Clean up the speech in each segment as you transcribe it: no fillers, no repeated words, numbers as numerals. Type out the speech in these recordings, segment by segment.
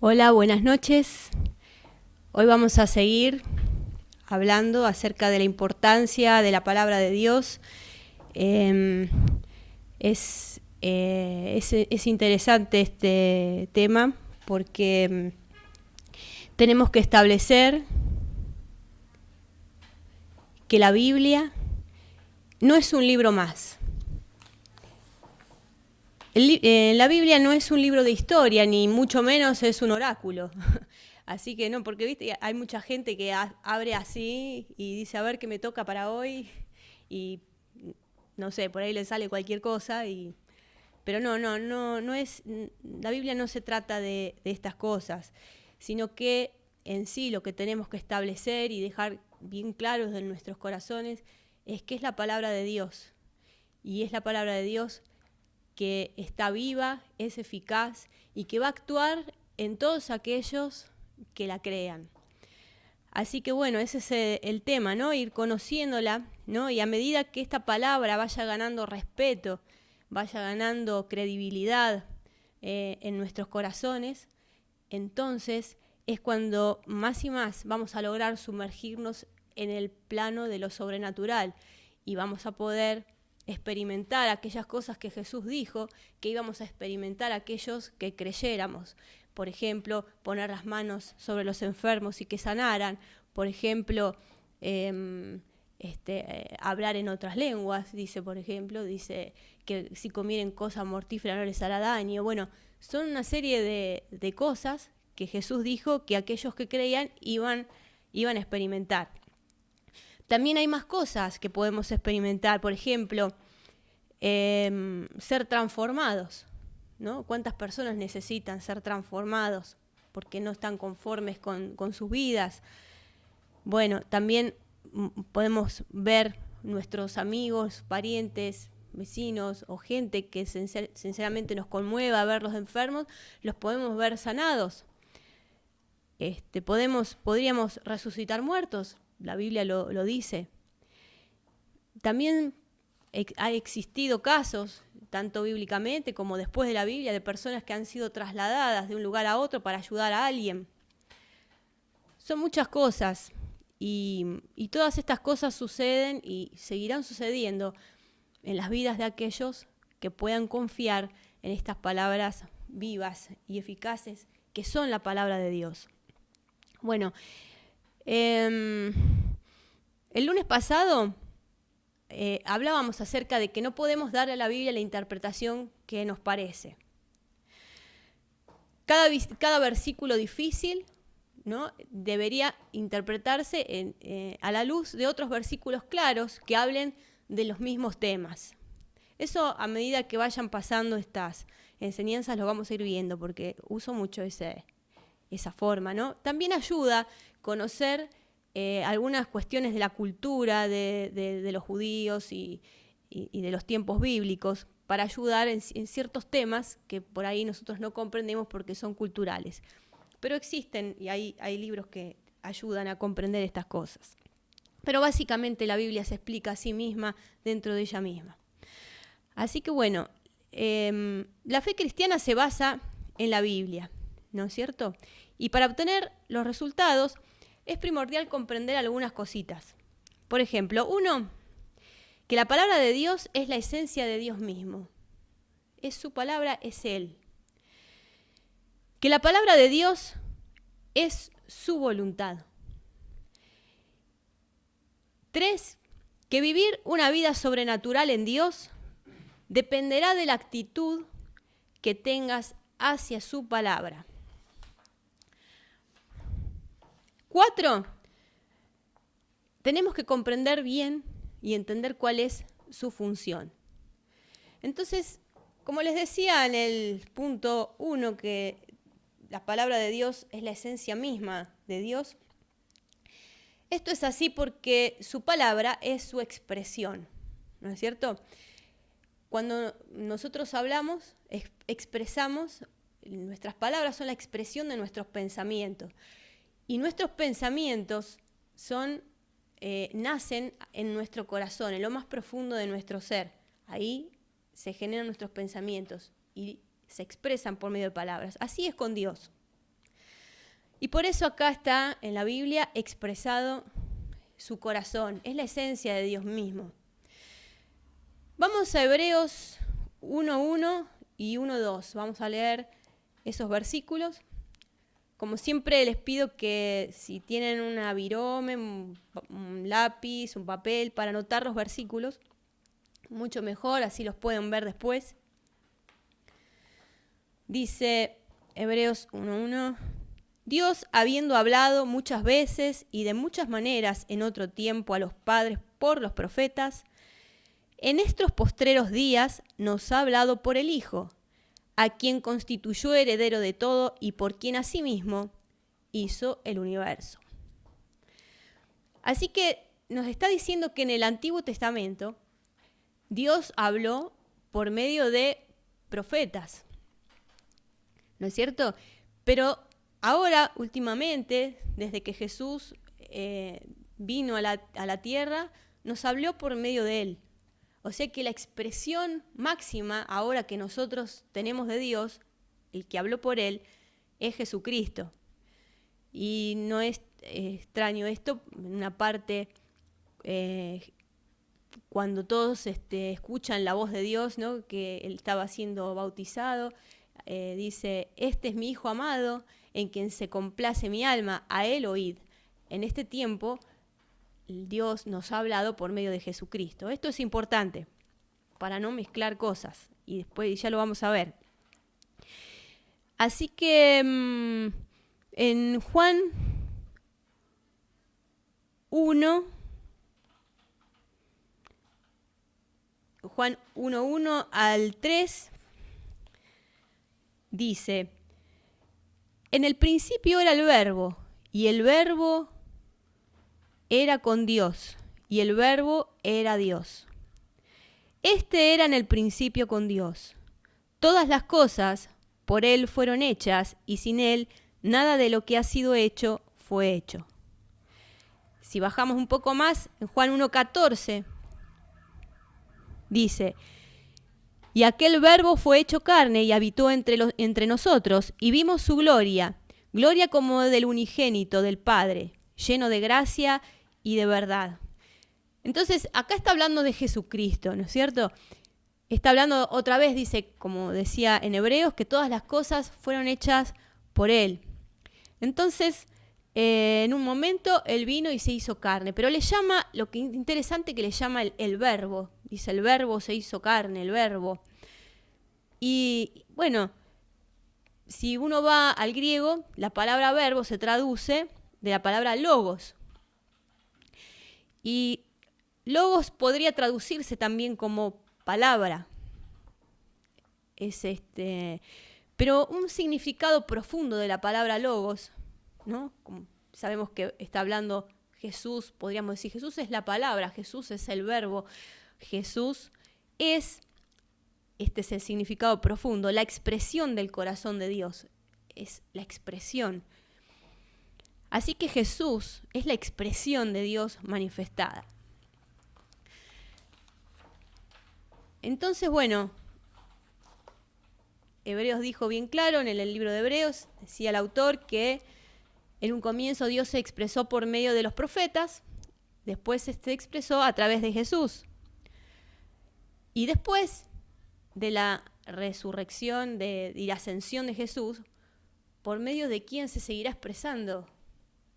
Hola, buenas noches. Hoy vamos a seguir hablando acerca de la importancia de la palabra de Dios. Es interesante este tema porque tenemos que establecer que la Biblia no es un libro más. La Biblia no es un libro de historia, ni mucho menos es un oráculo. Así que no, porque viste, hay mucha gente que abre así y dice, a ver qué me toca para hoy, y no sé, por ahí le sale cualquier cosa, pero no es, la Biblia no se trata de estas cosas, sino que en sí lo que tenemos que establecer y dejar bien claros en nuestros corazones es que es la palabra de Dios, y es la palabra de Dios que está viva, es eficaz y que va a actuar en todos aquellos que la crean. Así que bueno, ese es el tema, ¿no? Ir conociéndola, ¿no? Y a medida que esta palabra vaya ganando respeto, vaya ganando credibilidad en nuestros corazones, entonces es cuando más y más vamos a lograr sumergirnos en el plano de lo sobrenatural y vamos a poder experimentar aquellas cosas que Jesús dijo que íbamos a experimentar aquellos que creyéramos. Por ejemplo, poner las manos sobre los enfermos y que sanaran. Por ejemplo, hablar en otras lenguas, dice, por ejemplo, dice que si comieren cosa mortífera no les hará daño. Bueno, son una serie de cosas que Jesús dijo que aquellos que creían iban a experimentar. También hay más cosas que podemos experimentar, por ejemplo, ser transformados, ¿no? ¿Cuántas personas necesitan ser transformados porque no están conformes con sus vidas? Bueno, también podemos ver nuestros amigos, parientes, vecinos o gente que sinceramente nos conmueva verlos enfermos, los podemos ver sanados. Podríamos resucitar muertos, la Biblia lo dice. También ha existido casos, tanto bíblicamente como después de la Biblia, de personas que han sido trasladadas de un lugar a otro para ayudar a alguien. Son muchas cosas y todas estas cosas suceden y seguirán sucediendo en las vidas de aquellos que puedan confiar en estas palabras vivas y eficaces que son la palabra de Dios. Bueno, el lunes pasado hablábamos acerca de que no podemos darle a la Biblia la interpretación que nos parece. Cada versículo difícil, ¿no? Debería interpretarse a la luz de otros versículos claros que hablen de los mismos temas. Eso a medida que vayan pasando estas enseñanzas lo vamos a ir viendo porque uso mucho esa forma, ¿no? También ayuda a conocer algunas cuestiones de la cultura de los judíos y de los tiempos bíblicos para ayudar en ciertos temas que por ahí nosotros no comprendemos porque son culturales. Pero existen y hay libros que ayudan a comprender estas cosas. Pero básicamente la Biblia se explica a sí misma dentro de ella misma. Así que bueno, la fe cristiana se basa en la Biblia, ¿no es cierto? Y para obtener los resultados es primordial comprender algunas cositas. Por ejemplo, uno, que la palabra de Dios es la esencia de Dios mismo. Es su palabra, es Él. Que la palabra de Dios es su voluntad. 3, que vivir una vida sobrenatural en Dios dependerá de la actitud que tengas hacia su palabra. 4, tenemos que comprender bien y entender cuál es su función. Entonces, como les decía en el punto 1, que la palabra de Dios es la esencia misma de Dios, esto es así porque su palabra es su expresión, ¿no es cierto? Cuando nosotros hablamos, expresamos, nuestras palabras son la expresión de nuestros pensamientos. Y nuestros pensamientos nacen en nuestro corazón, en lo más profundo de nuestro ser. Ahí se generan nuestros pensamientos y se expresan por medio de palabras. Así es con Dios. Y por eso acá está en la Biblia expresado su corazón, es la esencia de Dios mismo. Vamos a Hebreos 1:1 y 1:2, vamos a leer esos versículos. Como siempre les pido que si tienen una virome, un lápiz, un papel para anotar los versículos, mucho mejor, así los pueden ver después. Dice Hebreos 1:1, Dios, habiendo hablado muchas veces y de muchas maneras en otro tiempo a los padres por los profetas, en estos postreros días nos ha hablado por el Hijo, a quien constituyó heredero de todo y por quien asimismo hizo el universo. Así que nos está diciendo que en el Antiguo Testamento Dios habló por medio de profetas, ¿no es cierto? Pero ahora, últimamente, desde que Jesús vino a la tierra, nos habló por medio de Él. O sea que la expresión máxima ahora que nosotros tenemos de Dios, el que habló por Él, es Jesucristo. Y no es extraño esto, en una parte, cuando todos escuchan la voz de Dios, ¿no? Que Él estaba siendo bautizado, dice, este es mi Hijo amado, en quien se complace mi alma, a Él oíd. En este tiempo, Dios nos ha hablado por medio de Jesucristo. Esto es importante para no mezclar cosas y después ya lo vamos a ver. Así que en Juan 1:1 al 3 dice, en el principio era el Verbo, y el Verbo era con Dios, y el Verbo era Dios. Este era en el principio con Dios. Todas las cosas por Él fueron hechas, y sin Él nada de lo que ha sido hecho fue hecho. Si bajamos un poco más, en Juan 1:14, dice, y aquel Verbo fue hecho carne y habitó entre nosotros, y vimos su gloria, gloria como del unigénito del Padre, lleno de gracia y de verdad. Entonces, acá está hablando de Jesucristo, ¿no es cierto? Está hablando otra vez, dice, como decía en Hebreos, que todas las cosas fueron hechas por Él. Entonces, en un momento, Él vino y se hizo carne, pero le llama, lo que es interesante que le llama el Verbo. Dice, el Verbo se hizo carne, el Verbo. Y, bueno, si uno va al griego, la palabra verbo se traduce de la palabra logos. Y logos podría traducirse también como palabra. Pero un significado profundo de la palabra logos, ¿no? Como sabemos que está hablando Jesús, podríamos decir, Jesús es la palabra, Jesús es el verbo, Jesús es, este es el significado profundo, la expresión del corazón de Dios, es la expresión. Así que Jesús es la expresión de Dios manifestada. Entonces, bueno, Hebreos dijo bien claro en el libro de Hebreos, decía el autor que en un comienzo Dios se expresó por medio de los profetas, después se expresó a través de Jesús. Y después de la resurrección y la ascensión de Jesús, ¿por medio de quién se seguirá expresando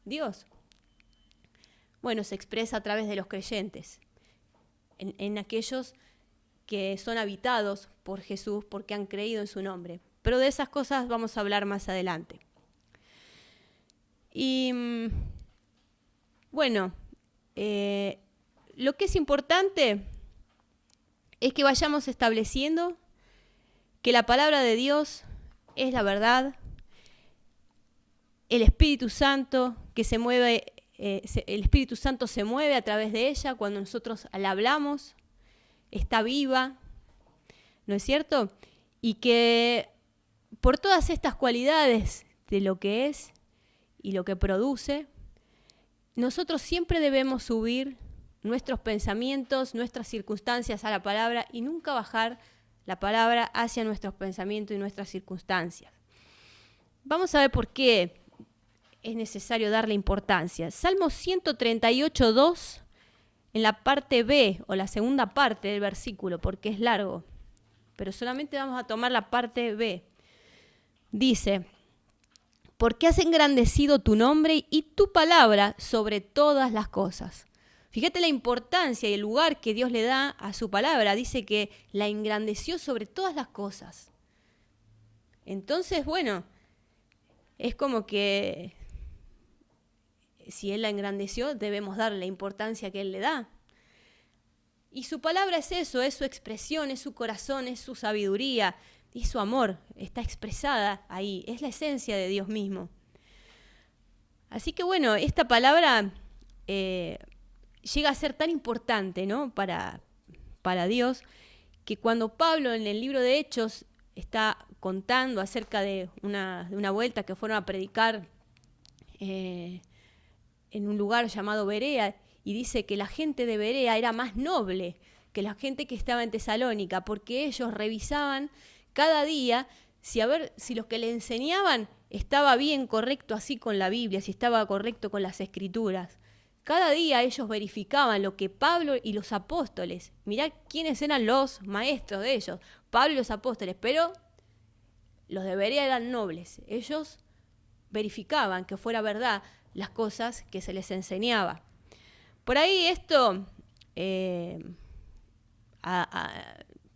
Dios? Bueno, se expresa a través de los creyentes, en aquellos que son habitados por Jesús porque han creído en su nombre. Pero de esas cosas vamos a hablar más adelante. Y bueno, lo que es importante es que vayamos estableciendo que la palabra de Dios es la verdad, el Espíritu Santo que se mueve, el Espíritu Santo se mueve a través de ella cuando nosotros la hablamos, está viva, ¿no es cierto? Y que por todas estas cualidades de lo que es y lo que produce, nosotros siempre debemos subir nuestros pensamientos, nuestras circunstancias a la palabra y nunca bajar la palabra hacia nuestros pensamientos y nuestras circunstancias. Vamos a ver por qué es necesario darle importancia. Salmo 138:2, en la parte B o la segunda parte del versículo, porque es largo, pero solamente vamos a tomar la parte B. Dice: porque has engrandecido tu nombre y tu palabra sobre todas las cosas. Fíjate la importancia y el lugar que Dios le da a su palabra. Dice que la engrandeció sobre todas las cosas. Entonces, bueno, es como que si Él la engrandeció, debemos darle la importancia que Él le da. Y su palabra es eso, es su expresión, es su corazón, es su sabiduría y su amor. Está expresada ahí, es la esencia de Dios mismo. Así que bueno, esta palabra llega a ser tan importante, ¿no? para Dios, que cuando Pablo en el libro de Hechos está contando acerca de una vuelta que fueron a predicar en un lugar llamado Berea, y dice que la gente de Berea era más noble que la gente que estaba en Tesalónica, porque ellos revisaban cada día si los que le enseñaban estaba bien, correcto así con la Biblia, si estaba correcto con las Escrituras. Cada día ellos verificaban lo que Pablo y los apóstoles, mirá quiénes eran los maestros de ellos, Pablo y los apóstoles, pero los de Berea eran nobles. Ellos verificaban que fuera verdad las cosas que se les enseñaba. Por ahí esto,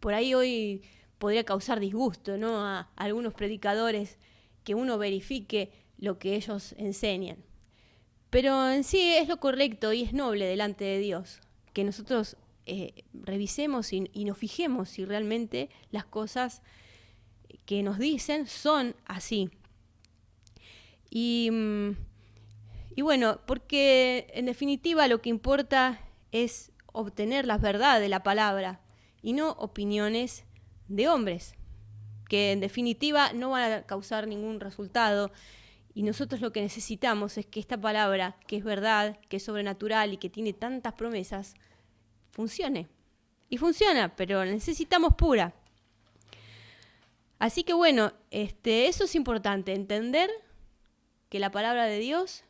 por ahí hoy podría causar disgusto, ¿no? A algunos predicadores que uno verifique lo que ellos enseñan. Pero en sí es lo correcto y es noble delante de Dios, que nosotros revisemos y nos fijemos si realmente las cosas que nos dicen son así. Y bueno, porque en definitiva lo que importa es obtener la verdad de la palabra y no opiniones de hombres, que en definitiva no van a causar ningún resultado. Y nosotros lo que necesitamos es que esta palabra, que es verdad, que es sobrenatural y que tiene tantas promesas, funcione. Y funciona, pero necesitamos pura. Así que bueno, eso es importante, entender que la palabra de Dios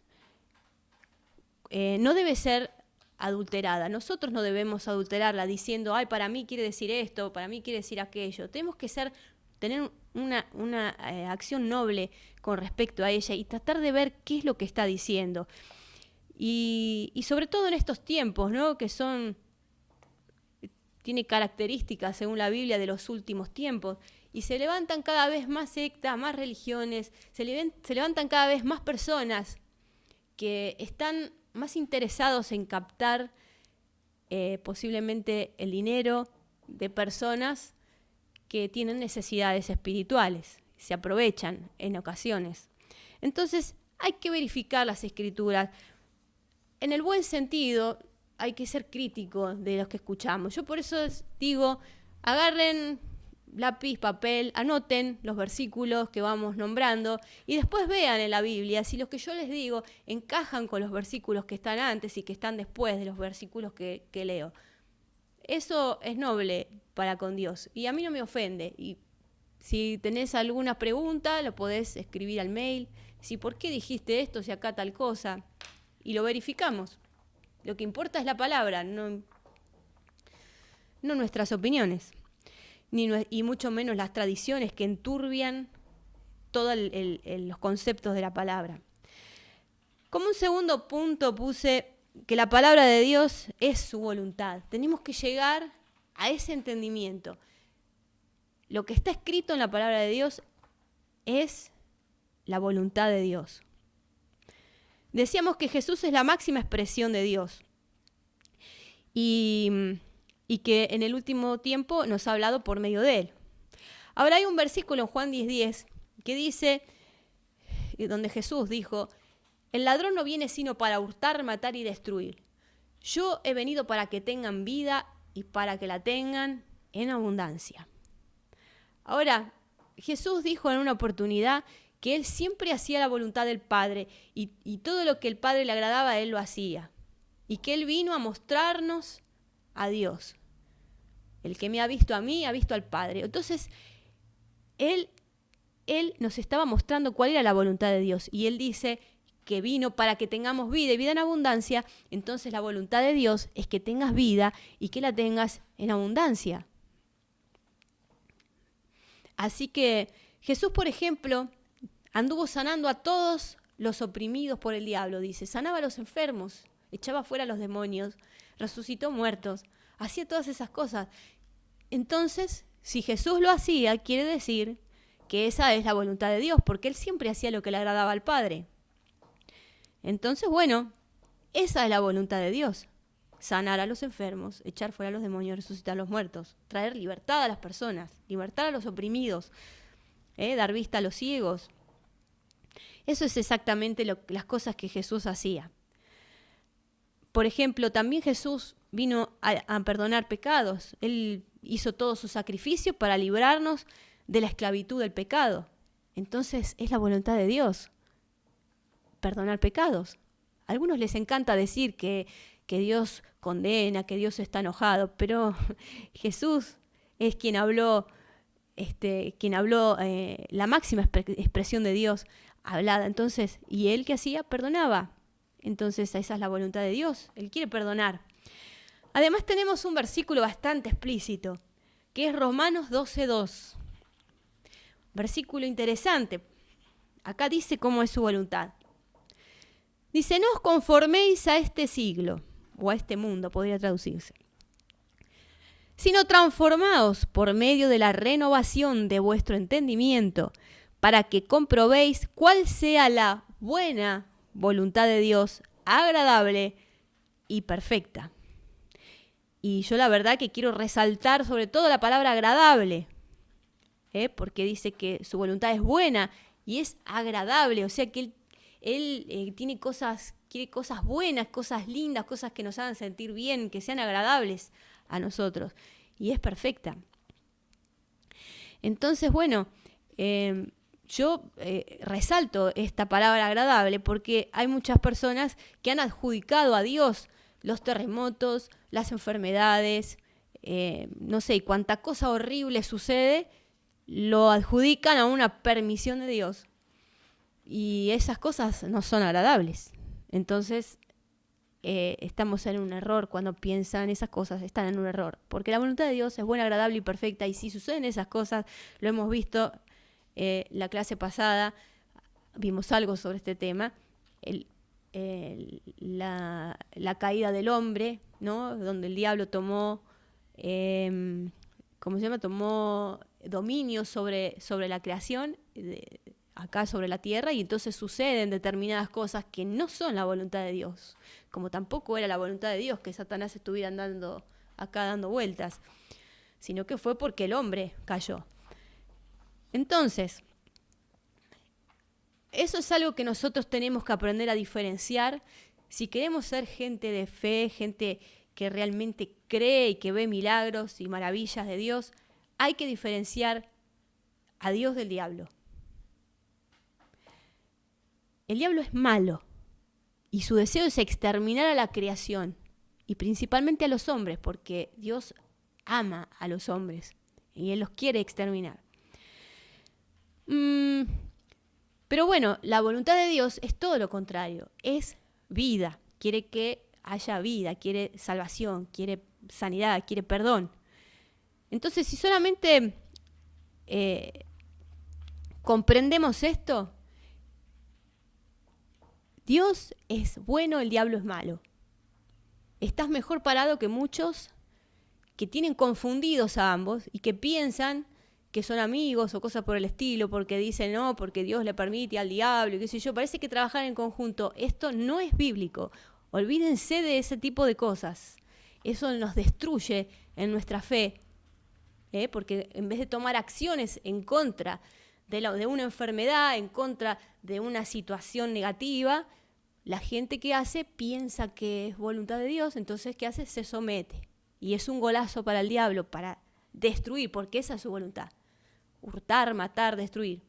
no debe ser adulterada. Nosotros no debemos adulterarla diciendo, ay, para mí quiere decir esto, para mí quiere decir aquello. Tenemos que tener una acción noble con respecto a ella y tratar de ver qué es lo que está diciendo. Y sobre todo en estos tiempos, ¿no? Que tiene características, según la Biblia, de los últimos tiempos. Y se levantan cada vez más sectas, más religiones, se levantan cada vez más personas que están más interesados en captar posiblemente el dinero de personas que tienen necesidades espirituales, se aprovechan en ocasiones. Entonces hay que verificar las Escrituras. En el buen sentido, hay que ser crítico de los que escuchamos. Yo por eso digo, agarren lápiz, papel, anoten los versículos que vamos nombrando y después vean en la Biblia si los que yo les digo encajan con los versículos que están antes y que están después de los versículos que leo. Eso es noble para con Dios y a mí no me ofende. Y si tenés alguna pregunta, lo podés escribir al mail. Si ¿por qué dijiste esto? Si acá tal cosa. Y lo verificamos. Lo que importa es la palabra, no nuestras opiniones. Y mucho menos las tradiciones que enturbian todos los conceptos de la palabra. Como un segundo punto puse que la palabra de Dios es su voluntad. Tenemos que llegar a ese entendimiento. Lo que está escrito en la palabra de Dios es la voluntad de Dios. Decíamos que Jesús es la máxima expresión de Dios y que en el último tiempo nos ha hablado por medio de Él. Ahora hay un versículo en Juan 10:10 que dice, donde Jesús dijo, el ladrón no viene sino para hurtar, matar y destruir. Yo he venido para que tengan vida y para que la tengan en abundancia. Ahora, Jesús dijo en una oportunidad que Él siempre hacía la voluntad del Padre y todo lo que el Padre le agradaba, Él lo hacía. Y que Él vino a mostrarnos a Dios. El que me ha visto a mí, ha visto al Padre. Entonces, Él nos estaba mostrando cuál era la voluntad de Dios. Y Él dice que vino para que tengamos vida y vida en abundancia, entonces la voluntad de Dios es que tengas vida y que la tengas en abundancia. Así que Jesús, por ejemplo, anduvo sanando a todos los oprimidos por el diablo, dice. Sanaba a los enfermos, echaba fuera a los demonios, resucitó muertos, hacía todas esas cosas. Entonces, si Jesús lo hacía, quiere decir que esa es la voluntad de Dios, porque Él siempre hacía lo que le agradaba al Padre. Entonces, bueno, esa es la voluntad de Dios. Sanar a los enfermos, echar fuera a los demonios, resucitar a los muertos, traer libertad a las personas, libertad a los oprimidos, dar vista a los ciegos. Eso es exactamente las cosas que Jesús hacía. Por ejemplo, también Jesús vino a perdonar pecados. Él hizo todo su sacrificio para librarnos de la esclavitud del pecado. Entonces es la voluntad de Dios perdonar pecados. A algunos les encanta decir que Dios condena, que Dios está enojado, pero Jesús es quien habló la máxima expresión de Dios hablada. Entonces, ¿y Él qué hacía? Perdonaba. Entonces esa es la voluntad de Dios. Él quiere perdonar. Además tenemos un versículo bastante explícito, que es Romanos 12:2. Versículo interesante. Acá dice cómo es su voluntad. Dice, no os conforméis a este siglo, o a este mundo, podría traducirse, sino transformaos por medio de la renovación de vuestro entendimiento, para que comprobéis cuál sea la buena voluntad de Dios, agradable y perfecta. Y yo la verdad que quiero resaltar sobre todo la palabra agradable, porque dice que su voluntad es buena y es agradable, o sea que Él quiere cosas buenas, cosas lindas, cosas que nos hagan sentir bien, que sean agradables a nosotros. Y es perfecta. Entonces, bueno, yo resalto esta palabra agradable porque hay muchas personas que han adjudicado a Dios los terremotos, las enfermedades, no sé, cuánta cosa horrible sucede, lo adjudican a una permisión de Dios. Y esas cosas no son agradables. Entonces, estamos en un error cuando piensan esas cosas, están en un error. Porque la voluntad de Dios es buena, agradable y perfecta. Y si suceden esas cosas, lo hemos visto la clase pasada, vimos algo sobre este tema, la caída del hombre, ¿no? Donde el diablo tomó dominio sobre la creación, acá sobre la tierra, y entonces suceden determinadas cosas que no son la voluntad de Dios, como tampoco era la voluntad de Dios que Satanás estuviera andando acá dando vueltas, sino que fue porque el hombre cayó. Entonces, eso es algo que nosotros tenemos que aprender a diferenciar. Si queremos ser gente de fe, gente que realmente cree y que ve milagros y maravillas de Dios, hay que diferenciar a Dios del diablo. El diablo es malo y su deseo es exterminar a la creación y principalmente a los hombres, porque Dios ama a los hombres y Él los quiere exterminar. Pero bueno, la voluntad de Dios es todo lo contrario, es vida, quiere que haya vida, quiere salvación, quiere sanidad, quiere perdón. Entonces, si solamente comprendemos esto, Dios es bueno, el diablo es malo. Estás mejor parado que muchos que tienen confundidos a ambos y que piensan que son amigos o cosas por el estilo, porque dicen no, porque Dios le permite al diablo y qué sé yo. Parece que trabajar en conjunto, esto no es bíblico. Olvídense de ese tipo de cosas. Eso nos destruye en nuestra fe, porque en vez de tomar acciones en contra de una enfermedad, en contra de una situación negativa, la gente que hace piensa que es voluntad de Dios, entonces ¿qué hace? Se somete. Y es un golazo para el diablo, para destruir, porque esa es su voluntad. Hurtar, matar, destruir.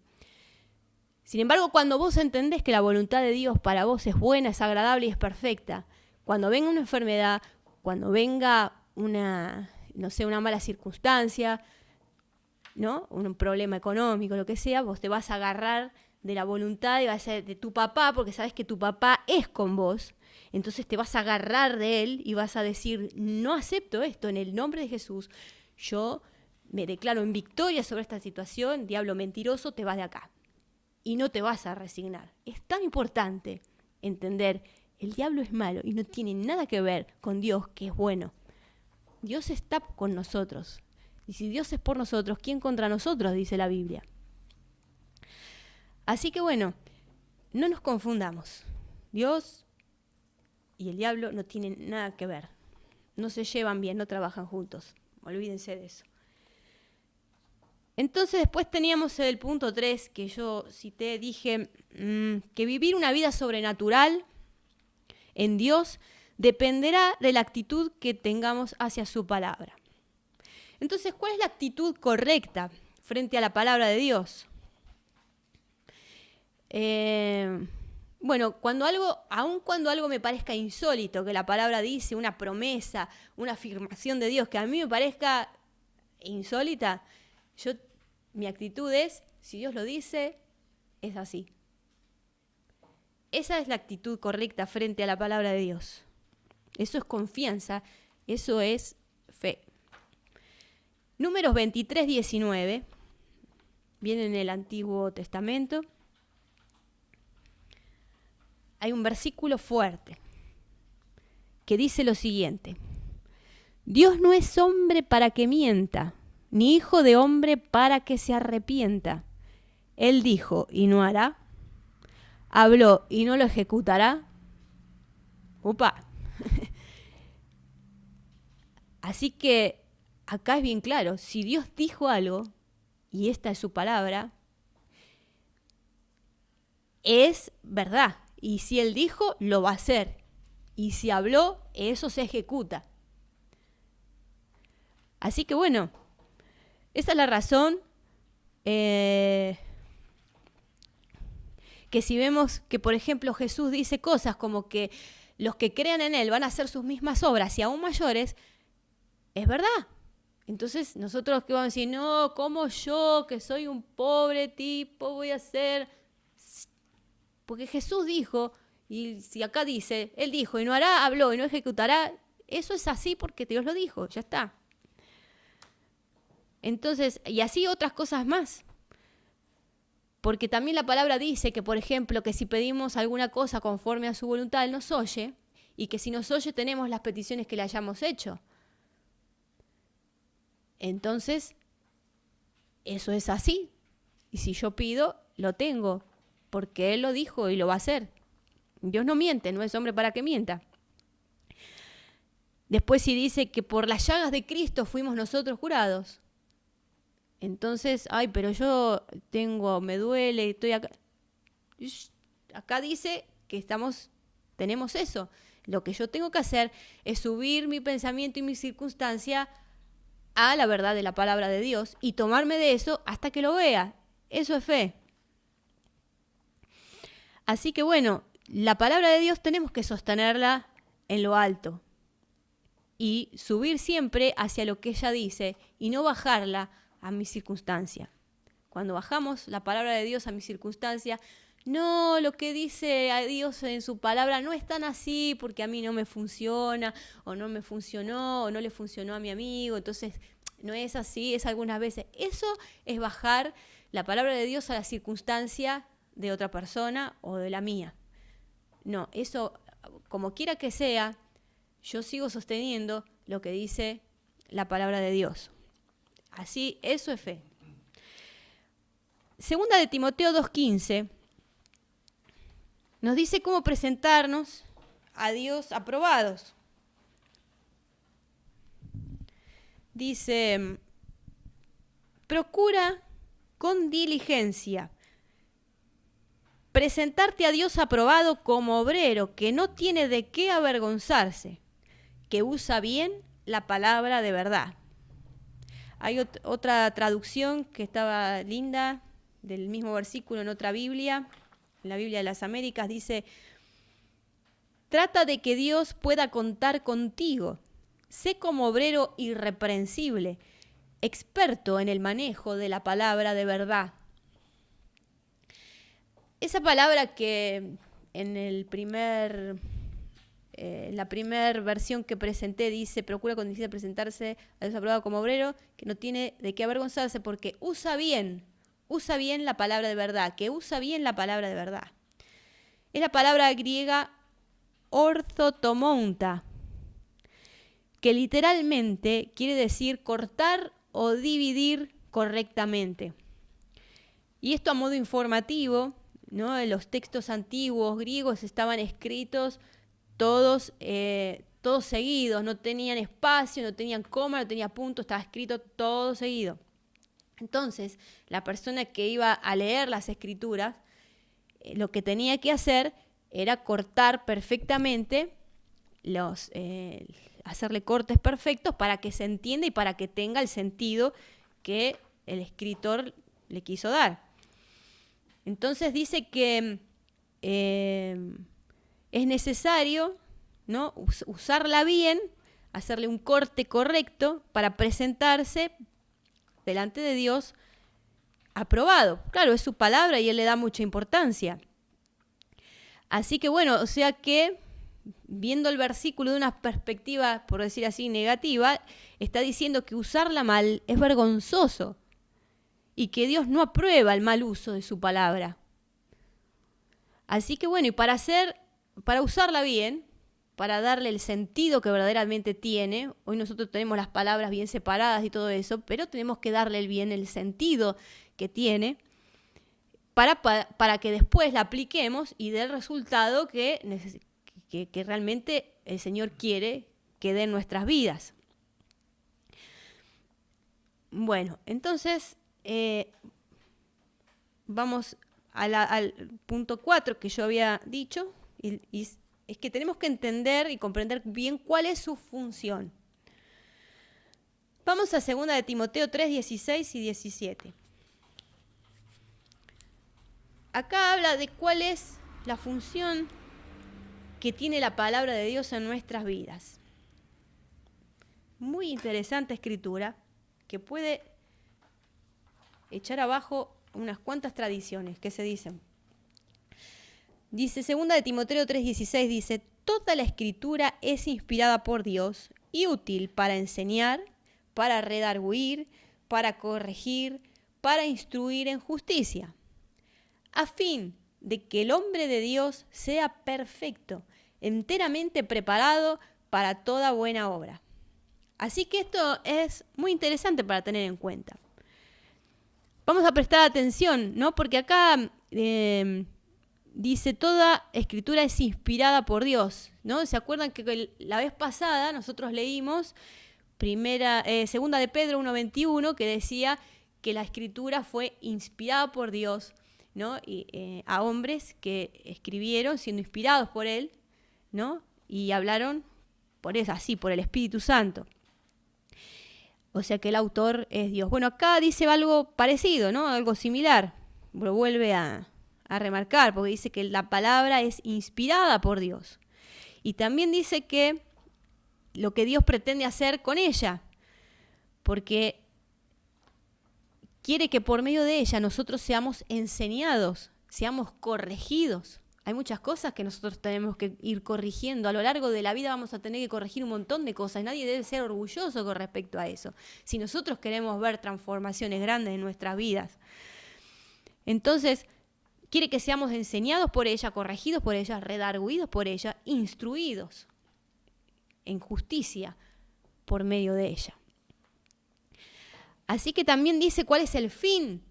Sin embargo, cuando vos entendés que la voluntad de Dios para vos es buena, es agradable y es perfecta, cuando venga una enfermedad, cuando venga una mala circunstancia, ¿no? Un problema económico, lo que sea, vos te vas a agarrar de la voluntad y va a ser de tu papá, porque sabes que tu papá es con vos. Entonces te vas a agarrar de él y vas a decir, no acepto esto, en el nombre de Jesús, yo me declaro en victoria sobre esta situación, diablo mentiroso, te vas de acá. Y no te vas a resignar. Es tan importante entender, el diablo es malo y no tiene nada que ver con Dios, que es bueno. Dios está con nosotros. Y si Dios es por nosotros, ¿quién contra nosotros? Dice la Biblia. Así que bueno, no nos confundamos. Dios y el diablo no tienen nada que ver. No se llevan bien, no trabajan juntos. Olvídense de eso. Entonces después teníamos el punto 3 que yo cité, dije que vivir una vida sobrenatural en Dios dependerá de la actitud que tengamos hacia su palabra. Entonces, ¿cuál es la actitud correcta frente a la palabra de Dios? Bueno, aun cuando algo me parezca insólito, que la palabra dice, una promesa, una afirmación de Dios, que a mí me parezca insólita, mi actitud es, si Dios lo dice, es así. Esa es la actitud correcta frente a la palabra de Dios. Eso es confianza, eso es fe. Números 23, 19, viene en el Antiguo Testamento. Hay un versículo fuerte que dice lo siguiente: Dios no es hombre para que mienta, ni hijo de hombre para que se arrepienta. Él dijo y no hará, habló y no lo ejecutará. ¡Upa! Así que acá es bien claro, si Dios dijo algo, y esta es su palabra, es verdad. Y si Él dijo, lo va a hacer. Y si habló, eso se ejecuta. Así que bueno, esa es la razón que si vemos que, por ejemplo, Jesús dice cosas como que los que crean en Él van a hacer sus mismas obras y aún mayores, es verdad. Entonces nosotros que vamos a decir, no, ¿cómo yo, que soy un pobre tipo, voy a hacer? Porque Jesús dijo, y si acá dice, Él dijo y no hará, habló y no ejecutará, eso es así porque Dios lo dijo, ya está. Entonces, y así otras cosas más. Porque también la palabra dice que, por ejemplo, que si pedimos alguna cosa conforme a su voluntad, Él nos oye, y que si nos oye tenemos las peticiones que le hayamos hecho. Entonces, eso es así. Y si yo pido, lo tengo, porque Él lo dijo y lo va a hacer. Dios no miente, no es hombre para que mienta. Después si dice que por las llagas de Cristo fuimos nosotros curados. Entonces, pero yo me duele, estoy acá. Acá dice que tenemos eso. Lo que yo tengo que hacer es subir mi pensamiento y mi circunstancia a la verdad de la palabra de Dios y tomarme de eso hasta que lo vea. Eso es fe. Así que bueno, la palabra de Dios tenemos que sostenerla en lo alto y subir siempre hacia lo que ella dice y no bajarla a mi circunstancia. Cuando bajamos la palabra de Dios a mi circunstancia, no, lo que dice a Dios en su palabra no es tan así porque a mí no me funciona, o no me funcionó, o no le funcionó a mi amigo, entonces no es así, es algunas veces. Eso es bajar la palabra de Dios a la circunstancia de otra persona o de la mía. No, eso, como quiera que sea, yo sigo sosteniendo lo que dice la palabra de Dios. Así, eso es fe. Segunda de Timoteo 2:15 nos dice cómo presentarnos a Dios aprobados. Dice, procura con diligencia presentarte a Dios aprobado como obrero que no tiene de qué avergonzarse, que usa bien la palabra de verdad. Hay otra traducción que estaba linda del mismo versículo en otra Biblia, en la Biblia de las Américas, dice, trata de que Dios pueda contar contigo. Sé como obrero irreprensible, experto en el manejo de la palabra de verdad. Esa palabra que en la primera versión que presenté dice, procura cuando decida presentarse a Dios aprobado como obrero, que no tiene de qué avergonzarse porque usa bien la palabra de verdad, que usa bien la palabra de verdad. Es la palabra griega orthotomonta, que literalmente quiere decir cortar o dividir correctamente. Y esto a modo informativo, ¿no? Los textos antiguos griegos estaban escritos todos seguidos, no tenían espacio, no tenían coma, no tenía punto, estaba escrito todo seguido. Entonces, la persona que iba a leer las escrituras, lo que tenía que hacer era cortar perfectamente, hacerle cortes perfectos para que se entienda y para que tenga el sentido que el escritor le quiso dar. Entonces dice que es necesario, ¿no?, usarla bien, hacerle un corte correcto para presentarse delante de Dios aprobado. Claro, es su palabra y Él le da mucha importancia. Así que bueno, o sea que viendo el versículo de una perspectiva, por decir así, negativa, está diciendo que usarla mal es vergonzoso y que Dios no aprueba el mal uso de su palabra. Así que bueno, y para usarla bien, para darle el sentido que verdaderamente tiene, hoy nosotros tenemos las palabras bien separadas y todo eso, pero tenemos que darle bien el sentido que tiene para que después la apliquemos y dé el resultado que realmente el Señor quiere que dé en nuestras vidas. Bueno, entonces vamos al punto 4 que yo había dicho, y es que tenemos que entender y comprender bien cuál es su función. Vamos a 2 de Timoteo 3, 16 y 17. Acá habla de cuál es la función que tiene la palabra de Dios en nuestras vidas. Muy interesante escritura que puede echar abajo unas cuantas tradiciones que se dicen. Dice 2 de Timoteo 3:16, dice, toda la escritura es inspirada por Dios y útil para enseñar, para redarguir, para corregir, para instruir en justicia, a fin de que el hombre de Dios sea perfecto, enteramente preparado para toda buena obra. Así que esto es muy interesante para tener en cuenta. Vamos a prestar atención, ¿no? Porque acá dice toda escritura es inspirada por Dios, ¿no? ¿Se acuerdan que la vez pasada nosotros leímos 2 de Pedro 1:21 que decía que la escritura fue inspirada por Dios, ¿no? Y a hombres que escribieron siendo inspirados por Él, ¿no? Y hablaron por el Espíritu Santo. O sea que el autor es Dios. Bueno, acá dice algo parecido, ¿no? Algo similar. Lo vuelve a remarcar porque dice que la palabra es inspirada por Dios. Y también dice que lo que Dios pretende hacer con ella, porque quiere que por medio de ella nosotros seamos enseñados, seamos corregidos. Hay muchas cosas que nosotros tenemos que ir corrigiendo. A lo largo de la vida vamos a tener que corregir un montón de cosas. Nadie debe ser orgulloso con respecto a eso. Si nosotros queremos ver transformaciones grandes en nuestras vidas. Entonces, quiere que seamos enseñados por ella, corregidos por ella, redarguidos por ella, instruidos en justicia por medio de ella. Así que también dice cuál es el fin.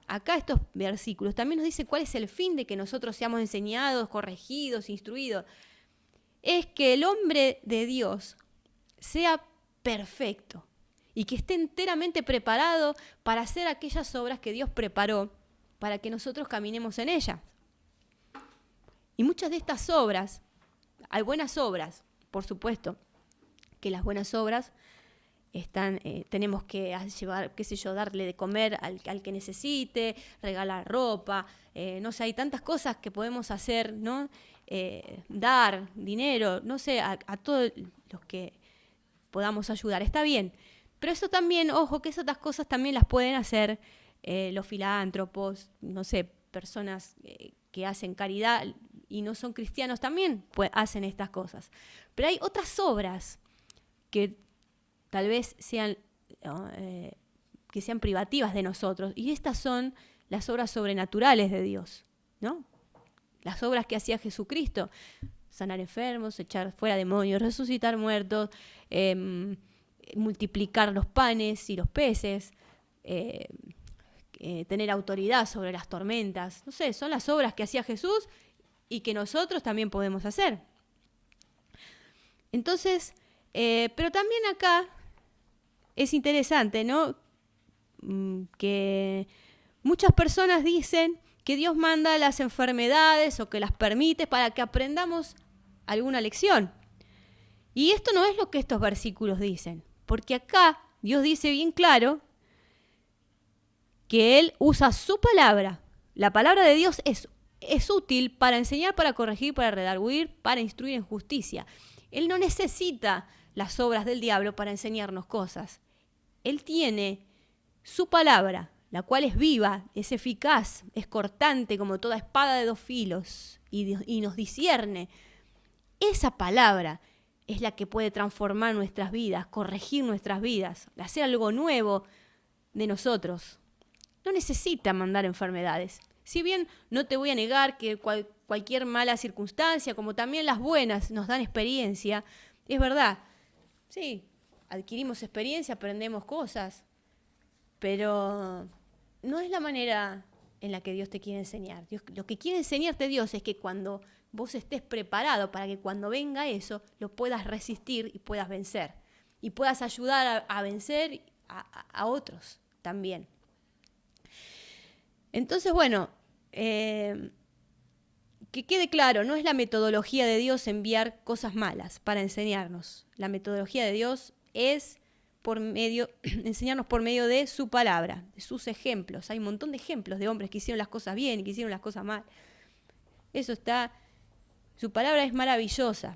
Acá estos versículos también nos dice cuál es el fin de que nosotros seamos enseñados, corregidos, instruidos. Es que el hombre de Dios sea perfecto y que esté enteramente preparado para hacer aquellas obras que Dios preparó para que nosotros caminemos en ellas. Y muchas de estas obras, hay buenas obras, por supuesto, que las buenas obras tenemos que llevar, darle de comer al que necesite, regalar ropa, no sé, hay tantas cosas que podemos hacer, ¿no? Dar dinero, no sé, a todos los que podamos ayudar, está bien. Pero eso también, ojo, que esas otras cosas también las pueden hacer los filántropos, no sé, personas que hacen caridad y no son cristianos también pues, hacen estas cosas. Pero hay otras obras que tal vez sean, que sean privativas de nosotros, y estas son las obras sobrenaturales de Dios, ¿no? Las obras que hacía Jesucristo: sanar enfermos, echar fuera demonios, resucitar muertos, multiplicar los panes y los peces, tener autoridad sobre las tormentas. No sé, son las obras que hacía Jesús y que nosotros también podemos hacer. Entonces, pero también acá es interesante, ¿no? Que muchas personas dicen que Dios manda las enfermedades o que las permite para que aprendamos alguna lección. Y esto no es lo que estos versículos dicen, porque acá Dios dice bien claro que Él usa su palabra. La palabra de Dios es útil para enseñar, para corregir, para redarguir, para instruir en justicia. Él no necesita las obras del diablo para enseñarnos cosas. Él tiene su palabra, la cual es viva, es eficaz, es cortante como toda espada de dos filos y nos discierne. Esa palabra es la que puede transformar nuestras vidas, corregir nuestras vidas, hacer algo nuevo de nosotros. No necesita mandar enfermedades. Si bien no te voy a negar que cualquier mala circunstancia, como también las buenas, nos dan experiencia, es verdad. Sí, adquirimos experiencia, aprendemos cosas, pero no es la manera en la que Dios te quiere enseñar. Lo que quiere enseñarte Dios es que cuando vos estés preparado para que cuando venga eso, lo puedas resistir y puedas vencer. Y puedas ayudar a vencer a otros también. Entonces, bueno, que quede claro, no es la metodología de Dios enviar cosas malas para enseñarnos. La metodología de Dios es enseñarnos por medio de su palabra, de sus ejemplos. Hay un montón de ejemplos de hombres que hicieron las cosas bien y que hicieron las cosas mal. Eso está, su palabra es maravillosa.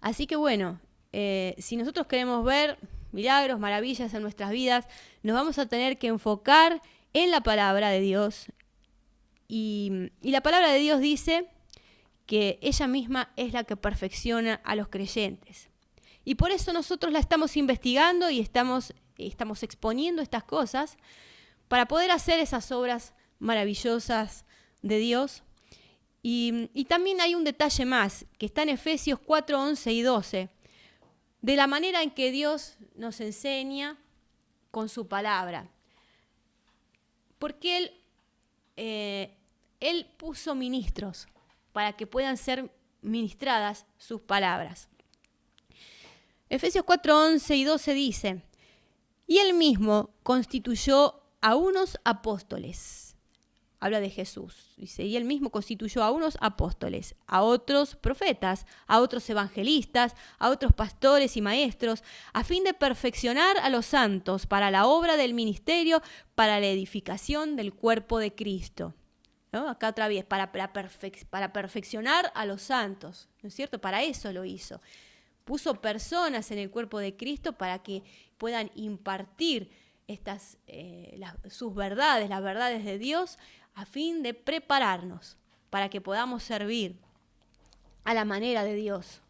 Así que bueno, si nosotros queremos ver milagros, maravillas en nuestras vidas, nos vamos a tener que enfocar en la palabra de Dios. Y la palabra de Dios dice que ella misma es la que perfecciona a los creyentes. Y por eso nosotros la estamos investigando y estamos exponiendo estas cosas para poder hacer esas obras maravillosas de Dios. Y también hay un detalle más, que está en Efesios 4, 11 y 12, de la manera en que Dios nos enseña con su palabra. Porque Él puso ministros para que puedan ser ministradas sus palabras. Efesios 4, 11 y 12 dice: y Él mismo constituyó a unos apóstoles. Habla de Jesús. Dice, y Él mismo constituyó a unos apóstoles, a otros profetas, a otros evangelistas, a otros pastores y maestros, a fin de perfeccionar a los santos para la obra del ministerio, para la edificación del cuerpo de Cristo. ¿No? Acá otra vez, para perfeccionar a los santos, ¿no es cierto? Para eso lo hizo. Puso personas en el cuerpo de Cristo para que puedan impartir sus verdades, las verdades de Dios, a fin de prepararnos para que podamos servir a la manera de Dios.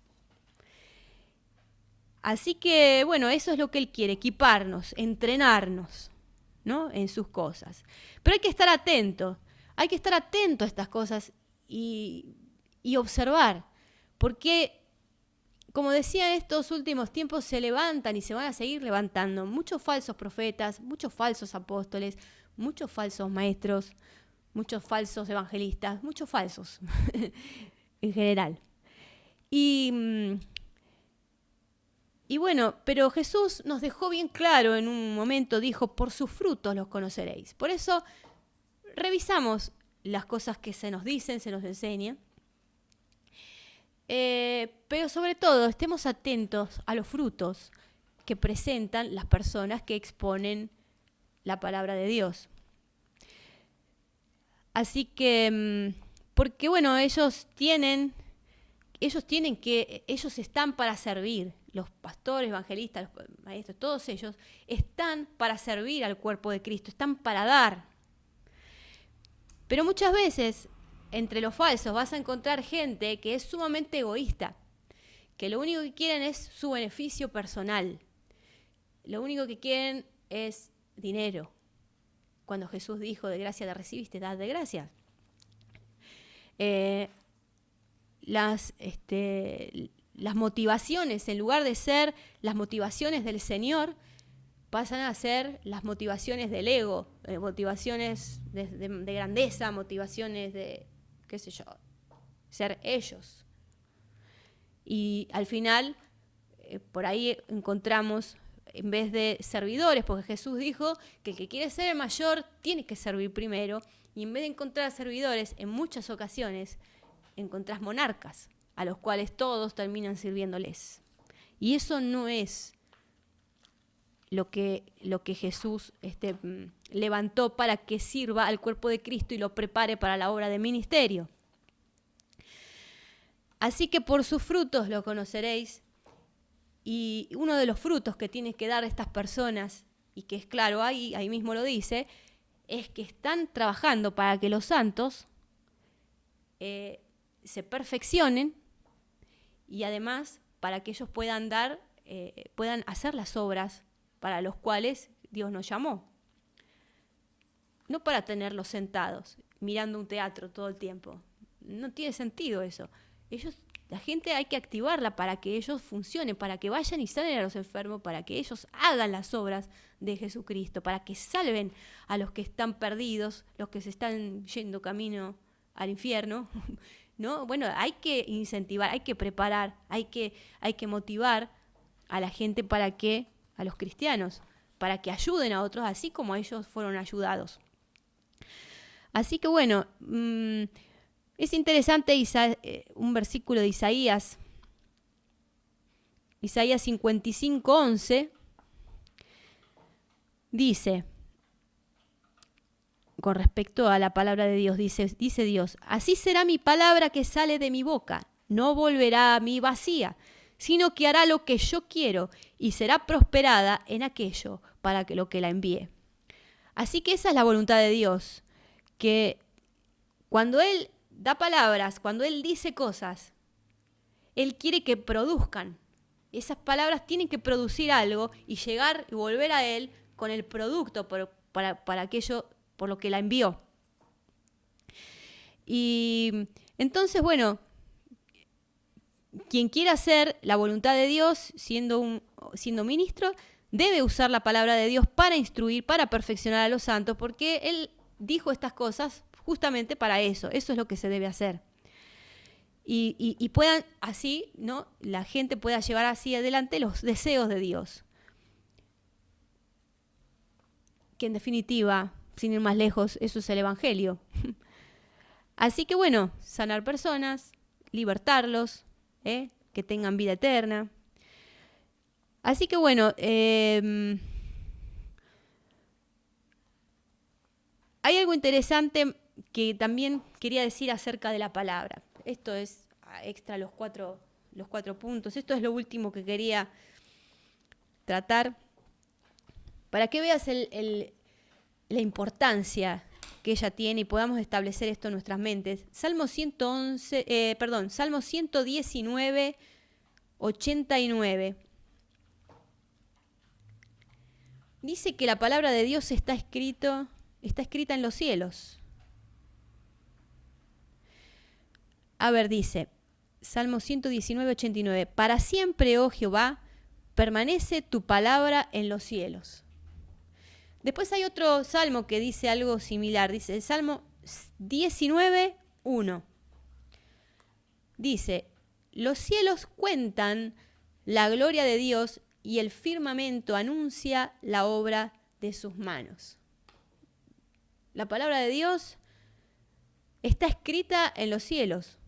Así que, bueno, eso es lo que Él quiere, equiparnos, entrenarnos, ¿no? En sus cosas. Pero hay que estar atento a estas cosas y observar, porque, como decía, en estos últimos tiempos se levantan y se van a seguir levantando muchos falsos profetas, muchos falsos apóstoles, muchos falsos maestros, muchos falsos evangelistas, muchos falsos en general. Y bueno, pero Jesús nos dejó bien claro en un momento, dijo, por sus frutos los conoceréis. Por eso revisamos las cosas que se nos dicen, se nos enseñan. Pero sobre todo estemos atentos a los frutos que presentan las personas que exponen la palabra de Dios. Así que, porque bueno, ellos están para servir, los pastores, evangelistas, los maestros, todos ellos están para servir al cuerpo de Cristo, están para dar. Pero muchas veces entre los falsos vas a encontrar gente que es sumamente egoísta, que lo único que quieren es su beneficio personal. Lo único que quieren es dinero. Cuando Jesús dijo, de gracia te recibiste, dad de gracia. Las motivaciones, en lugar de ser las motivaciones del Señor, pasan a ser las motivaciones del ego, motivaciones de grandeza, motivaciones de, qué sé yo, ser ellos. Y al final, por ahí encontramos, en vez de servidores, porque Jesús dijo que el que quiere ser el mayor tiene que servir primero, y en vez de encontrar servidores, en muchas ocasiones encontrás monarcas, a los cuales todos terminan sirviéndoles. Y eso no es lo que Jesús levantó para que sirva al cuerpo de Cristo y lo prepare para la obra de ministerio. Así que por sus frutos lo conoceréis. Y uno de los frutos que tienen que dar estas personas, y que es claro, ahí mismo lo dice, es que están trabajando para que los santos se perfeccionen y además para que ellos puedan hacer las obras para los cuales Dios nos llamó. No para tenerlos sentados, mirando un teatro todo el tiempo. No tiene sentido eso. La gente hay que activarla para que ellos funcionen, para que vayan y sanen a los enfermos, para que ellos hagan las obras de Jesucristo, para que salven a los que están perdidos, los que se están yendo camino al infierno, ¿no? Bueno, hay que incentivar, hay que preparar, hay que motivar a la gente a los cristianos, para que ayuden a otros así como ellos fueron ayudados. Así que bueno, es interesante un versículo de Isaías 55:11, dice, con respecto a la palabra de Dios, dice Dios, así será mi palabra que sale de mi boca, no volverá a mí vacía, sino que hará lo que yo quiero y será prosperada en aquello para que lo que la envíe. Así que esa es la voluntad de Dios, que cuando Él da palabras, cuando Él dice cosas, Él quiere que produzcan. Esas palabras tienen que producir algo y llegar y volver a Él con el producto para aquello por lo que la envió. Y entonces, bueno, quien quiera hacer la voluntad de Dios siendo ministro, debe usar la palabra de Dios para instruir, para perfeccionar a los santos, porque Él dijo estas cosas justamente para eso. Eso es lo que se debe hacer. Y puedan así, ¿no? La gente pueda llevar así adelante los deseos de Dios. Que en definitiva, sin ir más lejos, eso es el Evangelio. Así que bueno, sanar personas, libertarlos, que tengan vida eterna. Así que bueno, hay algo interesante que también quería decir acerca de la palabra. Esto es extra los cuatro puntos. Esto es lo último que quería tratar para que veas la importancia que ella tiene y podamos establecer esto en nuestras mentes. Salmo 119, 89. Dice que la palabra de Dios está escrita en los cielos. A ver, dice, Salmo 119, 89. Para siempre, oh Jehová, permanece tu palabra en los cielos. Después hay otro salmo que dice algo similar. Dice el Salmo 19, 1. Dice, los cielos cuentan la gloria de Dios y el firmamento anuncia la obra de sus manos. La palabra de Dios está escrita en los cielos.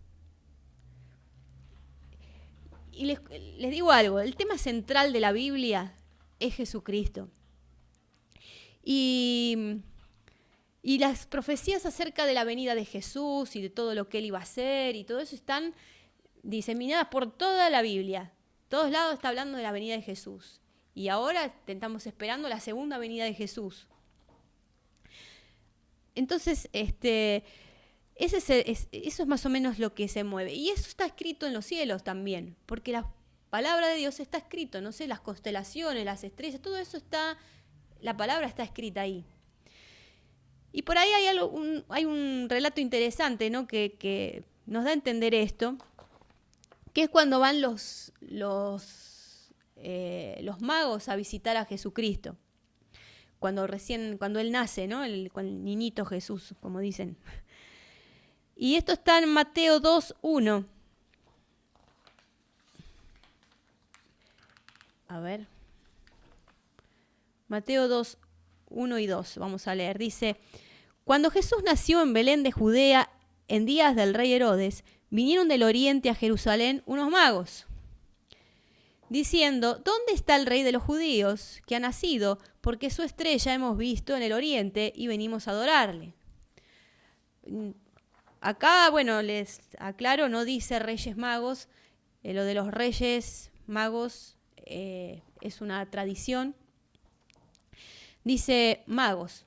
Y les digo algo, el tema central de la Biblia es Jesucristo. Y las profecías acerca de la venida de Jesús y de todo lo que Él iba a hacer y todo eso están diseminadas por toda la Biblia. Todos lados está hablando de la venida de Jesús. Y ahora estamos esperando la segunda venida de Jesús. Entonces, Eso es más o menos lo que se mueve. Y eso está escrito en los cielos también, porque la palabra de Dios está escrito, no sé, las constelaciones, las estrellas, todo eso está, la palabra está escrita ahí. Y por ahí hay un relato interesante, ¿no? que nos da a entender esto, que es cuando van los magos a visitar a Jesucristo, cuando él nace, ¿no? El niñito Jesús, como dicen. Y esto está en Mateo 2:1. A ver. Mateo 2:1 y 2. Vamos a leer. Dice: Cuando Jesús nació en Belén de Judea, en días del rey Herodes, vinieron del oriente a Jerusalén unos magos, diciendo: ¿Dónde está el rey de los judíos que ha nacido? Porque su estrella hemos visto en el oriente y venimos a adorarle. Acá, bueno, les aclaro, no dice reyes magos. Lo de los reyes magos es una tradición. Dice magos.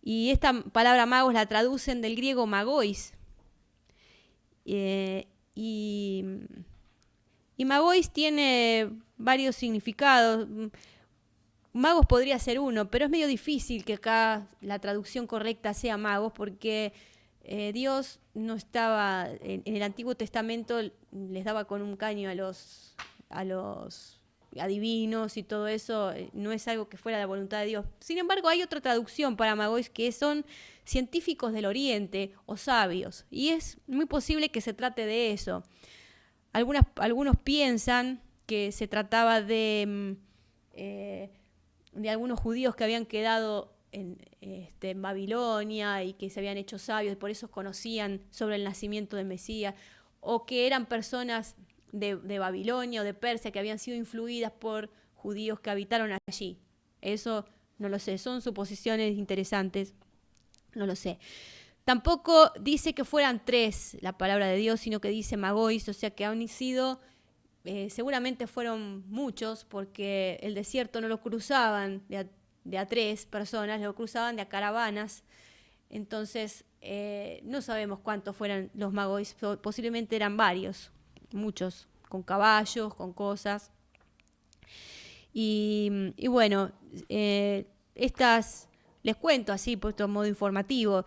Y esta palabra magos la traducen del griego magois. Y magois tiene varios significados. Magos podría ser uno, pero es medio difícil que acá la traducción correcta sea magos, porque Dios no estaba, en el Antiguo Testamento les daba con un caño a los adivinos y todo eso, no es algo que fuera la voluntad de Dios. Sin embargo, hay otra traducción para magois, que son científicos del Oriente o sabios, y es muy posible que se trate de eso. Algunos piensan que se trataba de algunos judíos que habían quedado en Babilonia y que se habían hecho sabios, por eso conocían sobre el nacimiento del Mesías, o que eran personas de Babilonia o de Persia que habían sido influidas por judíos que habitaron allí. Eso no lo sé, son suposiciones interesantes, no lo sé. Tampoco dice que fueran tres la palabra de Dios, sino que dice magois, o sea que han sido, seguramente fueron muchos, porque el desierto no lo cruzaban de a tres personas, lo cruzaban de a caravanas. Entonces no sabemos cuántos fueran los magois, posiblemente eran varios, muchos, con caballos, con cosas. Y bueno, les cuento así, puesto en modo informativo,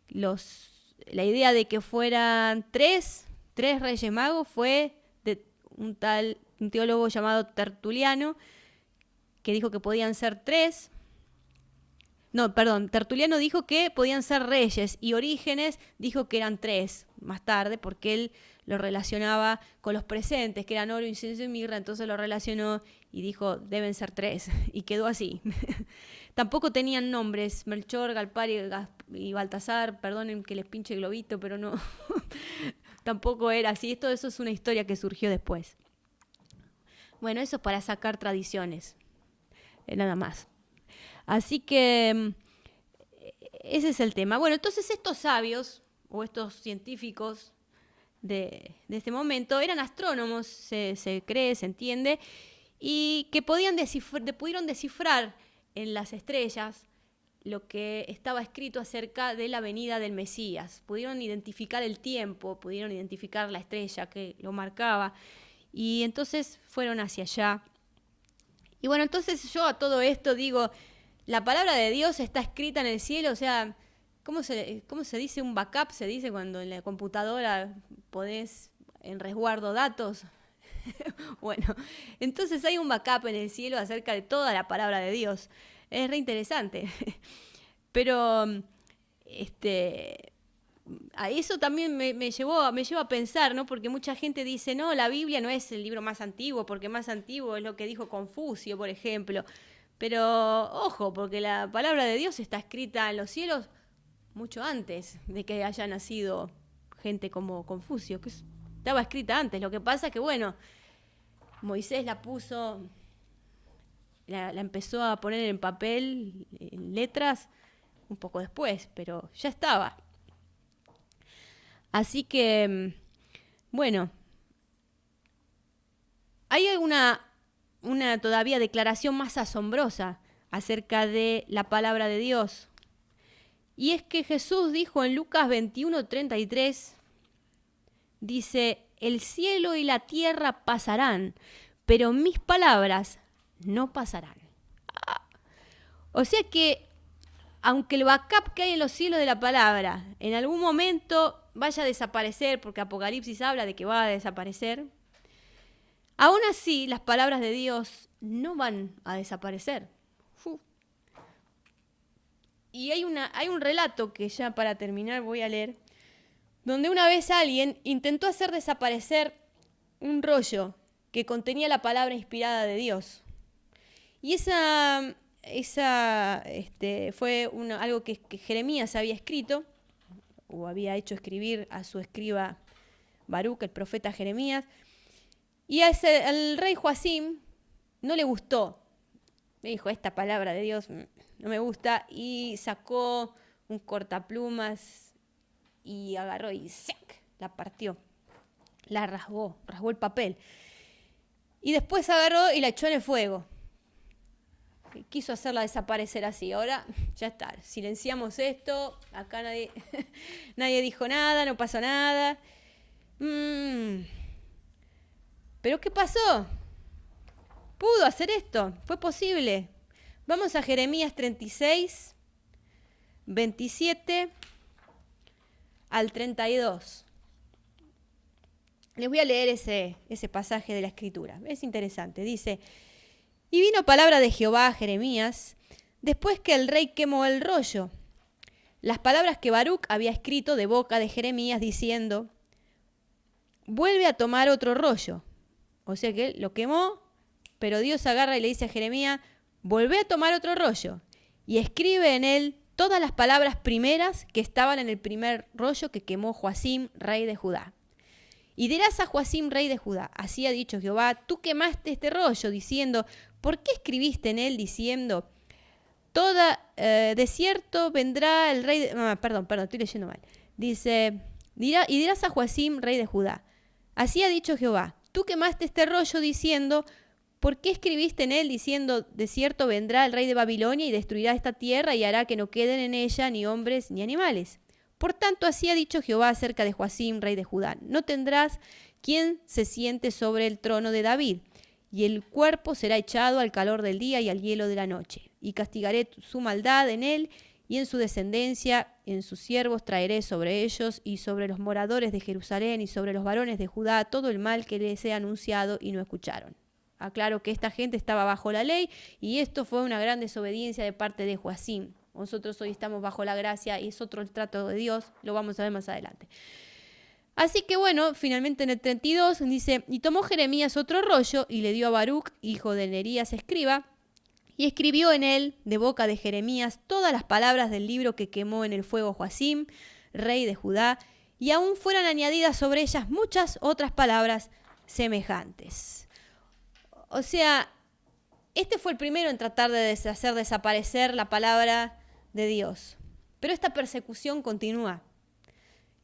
la idea de que fueran tres reyes magos fue de un teólogo llamado Tertuliano, que dijo que podían ser tres. No, perdón, Tertuliano dijo que podían ser reyes, y Orígenes dijo que eran tres más tarde, porque él lo relacionaba con los presentes, que eran oro, incienso y mirra, entonces lo relacionó y dijo, deben ser tres, y quedó así. Tampoco tenían nombres, Melchor, Galpar y Baltasar, perdonen que les pinche globito, pero no, tampoco era así. Todo eso es una historia que surgió después. Bueno, eso es para sacar tradiciones, nada más. Así que ese es el tema. Bueno, entonces estos sabios o estos científicos de este momento eran astrónomos, se cree, se entiende, y que pudieron descifrar en las estrellas lo que estaba escrito acerca de la venida del Mesías. Pudieron identificar el tiempo, pudieron identificar la estrella que lo marcaba, y entonces fueron hacia allá. Y bueno, entonces yo a todo esto digo, la palabra de Dios está escrita en el cielo, o sea, ¿cómo se dice un backup? Se dice cuando en la computadora podés en resguardo datos. Bueno, entonces hay un backup en el cielo acerca de toda la palabra de Dios. Es re interesante. Pero a eso también me lleva a pensar, ¿no? Porque mucha gente dice, no, la Biblia no es el libro más antiguo, porque más antiguo es lo que dijo Confucio, por ejemplo. Pero ojo, porque la palabra de Dios está escrita en los cielos mucho antes de que haya nacido gente como Confucio, que estaba escrita antes. Lo que pasa es que, bueno, Moisés la empezó a poner en papel, en letras, un poco después, pero ya estaba. Así que, bueno, hay una todavía declaración más asombrosa acerca de la palabra de Dios, Y es que Jesús dijo en Lucas 21:33, dice, el cielo y la tierra pasarán, pero mis palabras no pasarán. O sea que, aunque el backup que hay en los cielos de la palabra en algún momento vaya a desaparecer, porque Apocalipsis habla de que va a desaparecer, aún así las palabras de Dios no van a desaparecer. Y hay un relato que ya para terminar voy a leer, donde una vez alguien intentó hacer desaparecer un rollo que contenía la palabra inspirada de Dios. Y esa fue algo que Jeremías había escrito, o había hecho escribir a su escriba Baruc, el profeta Jeremías, y al rey Joacim no le gustó. Me dijo, esta palabra de Dios no me gusta, y sacó un cortaplumas y agarró y ¡sac!, la partió, la rasgó el papel. Y después agarró y la echó en el fuego. Quiso hacerla desaparecer así. Ahora ya está, silenciamos esto, acá nadie dijo nada, no pasó nada. ¿Pero qué pasó? ¿Pudo hacer esto? ¿Fue posible? Vamos a Jeremías 36, 27 al 32. Les voy a leer ese pasaje de la Escritura. Es interesante. Dice, y vino palabra de Jehová a Jeremías, después que el rey quemó el rollo. Las palabras que Baruc había escrito de boca de Jeremías, diciendo, vuelve a tomar otro rollo. O sea que lo quemó, pero Dios agarra y le dice a Jeremías, volvé a tomar otro rollo y escribe en él todas las palabras primeras que estaban en el primer rollo que quemó Joacim, rey de Judá. Y dirás a Joacim, rey de Judá, así ha dicho Jehová, tú quemaste este rollo, diciendo, ¿por qué escribiste en él diciendo, de cierto vendrá el rey de... perdón, estoy leyendo mal. Dice, y dirás a Joacim, rey de Judá, así ha dicho Jehová, tú quemaste este rollo diciendo, ¿por qué escribiste en él diciendo, de cierto vendrá el rey de Babilonia y destruirá esta tierra y hará que no queden en ella ni hombres ni animales? Por tanto, así ha dicho Jehová acerca de Joacim, rey de Judá, no tendrás quien se siente sobre el trono de David, y el cuerpo será echado al calor del día y al hielo de la noche. Y castigaré su maldad en él y en su descendencia, en sus siervos traeré sobre ellos y sobre los moradores de Jerusalén y sobre los varones de Judá todo el mal que les he anunciado y no escucharon. Aclaro que esta gente estaba bajo la ley y esto fue una gran desobediencia de parte de Joacim. Nosotros hoy estamos bajo la gracia y es otro el trato de Dios, lo vamos a ver más adelante. Así que bueno, finalmente en el 32 dice, y tomó Jeremías otro rollo y le dio a Baruc, hijo de Nerías, escriba, y escribió en él, de boca de Jeremías, todas las palabras del libro que quemó en el fuego Joacim, rey de Judá, y aún fueran añadidas sobre ellas muchas otras palabras semejantes. O sea, este fue el primero en tratar de hacer desaparecer la palabra de Dios. Pero esta persecución continúa.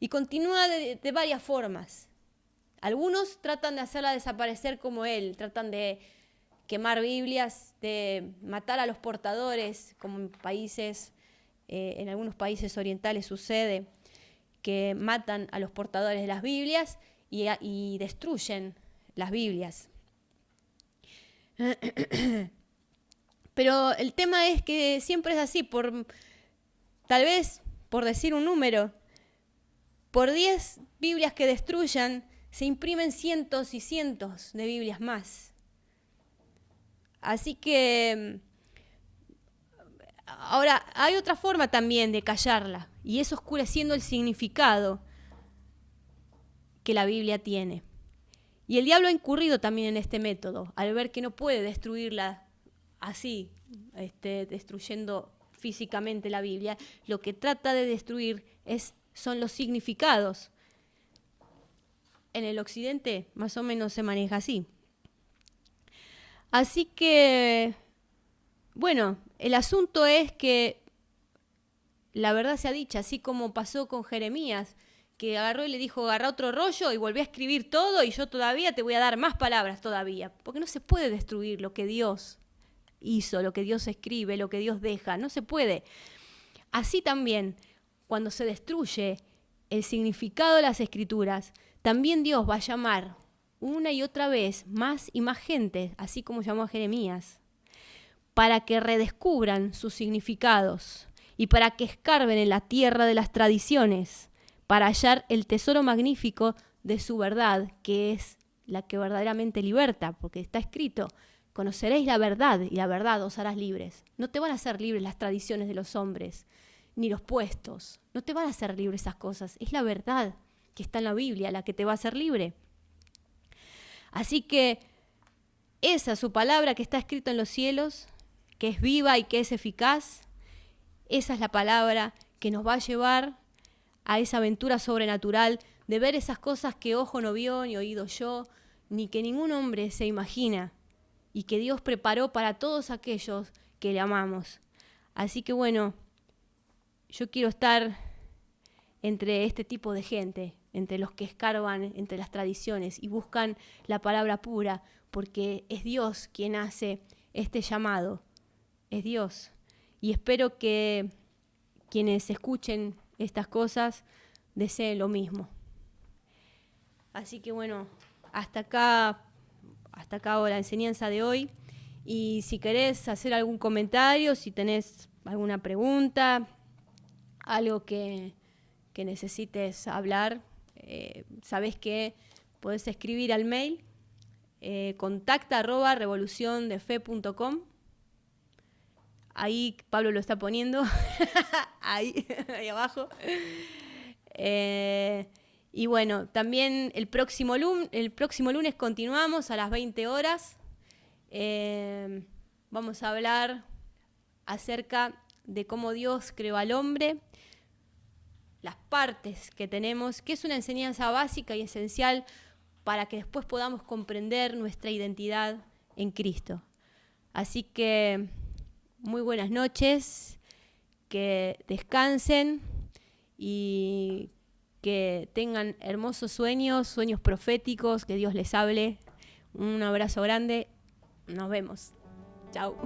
Y continúa de varias formas. Algunos tratan de hacerla desaparecer como él, tratan de quemar Biblias, de matar a los portadores, como en algunos países orientales sucede, que matan a los portadores de las Biblias y destruyen las Biblias. Pero el tema es que siempre es así, tal vez, por decir un número, por 10 Biblias que destruyan, se imprimen cientos y cientos de Biblias más. Así que, ahora, hay otra forma también de callarla, y es oscureciendo el significado que la Biblia tiene. Y el diablo ha incurrido también en este método, al ver que no puede destruirla así, destruyendo físicamente la Biblia. Lo que trata de destruir son los significados. En el occidente más o menos se maneja así. Así que, bueno, el asunto es que la verdad sea dicha, así como pasó con Jeremías, que agarró y le dijo, agarra otro rollo y volví a escribir todo y yo todavía te voy a dar más palabras todavía. Porque no se puede destruir lo que Dios hizo, lo que Dios escribe, lo que Dios deja, no se puede. Así también, cuando se destruye el significado de las Escrituras, también Dios va a llamar una y otra vez más y más gente, así como llamó a Jeremías, para que redescubran sus significados y para que escarben en la tierra de las tradiciones, para hallar el tesoro magnífico de su verdad, que es la que verdaderamente liberta, porque está escrito: conoceréis la verdad y la verdad os harás libres. No te van a hacer libres las tradiciones de los hombres, ni los puestos. No te van a hacer libres esas cosas. Es la verdad que está en la Biblia la que te va a hacer libre. Así que esa es su palabra que está escrita en los cielos, que es viva y que es eficaz. Esa es la palabra que nos va a llevar a esa aventura sobrenatural de ver esas cosas que ojo no vio, ni oído yo, ni que ningún hombre se imagina, y que Dios preparó para todos aquellos que le amamos. Así que bueno, yo quiero estar entre este tipo de gente, entre los que escarban entre las tradiciones y buscan la palabra pura, porque es Dios quien hace este llamado, es Dios. Y espero que quienes escuchen estas cosas deseen lo mismo. Así que bueno, hasta acá la enseñanza de hoy. Y si querés hacer algún comentario, si tenés alguna pregunta, algo que necesites hablar, sabés que podés escribir al mail contacta@revoluciondefe.com. Ahí Pablo lo está poniendo, ahí abajo. Y bueno, también el próximo lunes continuamos a las 20 horas. Vamos a hablar acerca de cómo Dios creó al hombre, las partes que tenemos, que es una enseñanza básica y esencial para que después podamos comprender nuestra identidad en Cristo. Así que muy buenas noches, que descansen y que tengan hermosos sueños proféticos, que Dios les hable. Un abrazo grande, nos vemos. Chao.